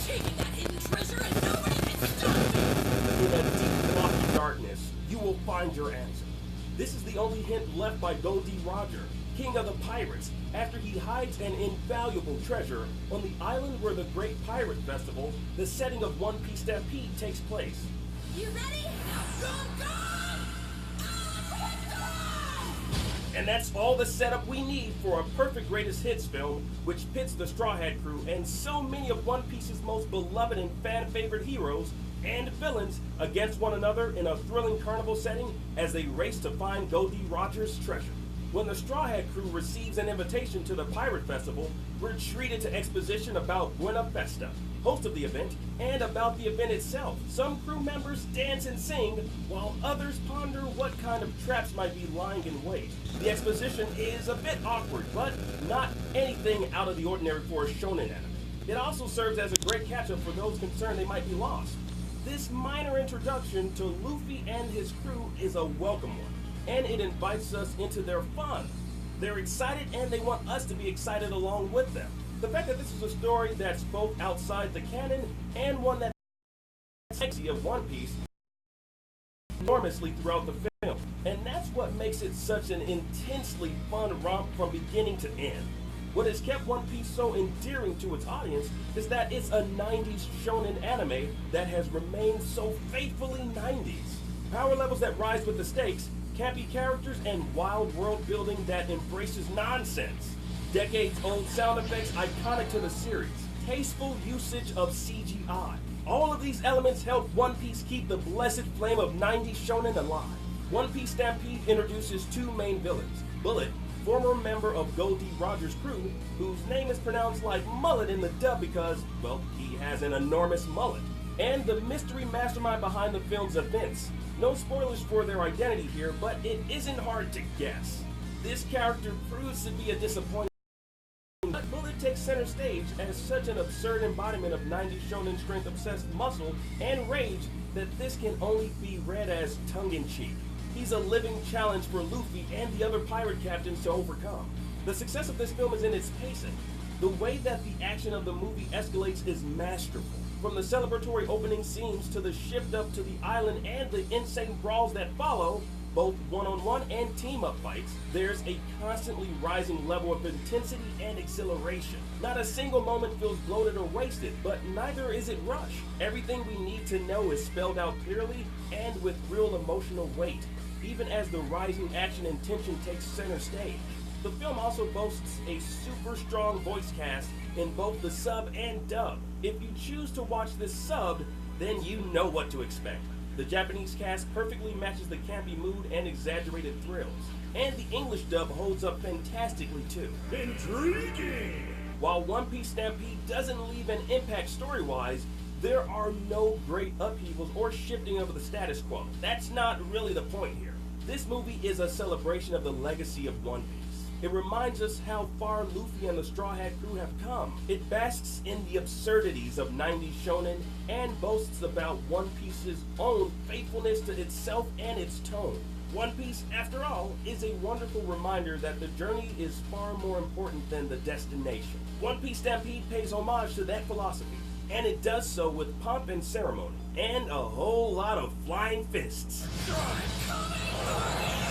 taking that hidden treasure and nobody can stop me! In a deep, rocky darkness, you will find your answer. This is the only hint left by Goldie Roger, king of the pirates, after he hides an invaluable treasure on the island where the Great Pirate Festival, the setting of Onepiece Stampede, takes place. You ready? Now go, go! And that's all the setup we need for a perfect greatest hits film, which pits the Straw Hat Crew and so many of One Piece's most beloved and fan-favorite heroes and villains against one another in a thrilling carnival setting as they race to find Goldie Roger's treasure. When the Straw Hat Crew receives an invitation to the Pirate Festival, we're treated to exposition about Buena Festa, host of the event, and about the event itself. Some crew members dance and sing, while others ponder what kind of traps might be lying in wait. The exposition is a bit awkward, but not anything out of the ordinary for a shonen anime. It also serves as a great catch-up for those concerned they might be lost. This minor introduction to Luffy and his crew is a welcome one, and it invites us into their fun. They're excited and they want us to be excited along with them. The fact that this is a story that's both outside the canon and one that's sexy of One Piece enormously throughout the film. And that's what makes it such an intensely fun romp from beginning to end. What has kept One Piece so endearing to its audience is that it's a 90s shonen anime that has remained so faithfully 90s. Power levels that rise with the stakes, campy characters, and wild world building that embraces nonsense. Decades-old sound effects iconic to the series. Tasteful usage of CGI. All of these elements help One Piece keep the blessed flame of 90s shonen alive. One Piece Stampede introduces two main villains. Bullet, former member of Goldie Roger's crew, whose name is pronounced like mullet in the dub because, well, he has an enormous mullet. And the mystery mastermind behind the film's events. No spoilers for their identity here, but it isn't hard to guess. This character proves to be a disappointment, but Bullet takes center stage as such an absurd embodiment of 90s shonen strength-obsessed muscle and rage that this can only be read as tongue-in-cheek. He's a living challenge for Luffy and the other pirate captains to overcome. The success of this film is in its pacing. The way that the action of the movie escalates is masterful. From the celebratory opening scenes to the shift up to the island and the insane brawls that follow, both one-on-one and team-up fights, there's a constantly rising level of intensity and exhilaration. Not a single moment feels bloated or wasted, but neither is it rushed. Everything we need to know is spelled out clearly and with real emotional weight, even as the rising action and tension takes center stage. The film also boasts a super strong voice cast in both the sub and dub. If you choose to watch this subbed, then you know what to expect. The Japanese cast perfectly matches the campy mood and exaggerated thrills. And the English dub holds up fantastically too. Intriguing! While One Piece Stampede doesn't leave an impact story-wise, there are no great upheavals or shifting of the status quo. That's not really the point here. This movie is a celebration of the legacy of One Piece. It reminds us how far Luffy and the Straw Hat Crew have come. It basks in the absurdities of 90s shonen and boasts about One Piece's own faithfulness to itself and its tone. One Piece, after all, is a wonderful reminder that the journey is far more important than the destination. One Piece Stampede pays homage to that philosophy, and it does so with pomp and ceremony, and a whole lot of flying fists. I'm coming!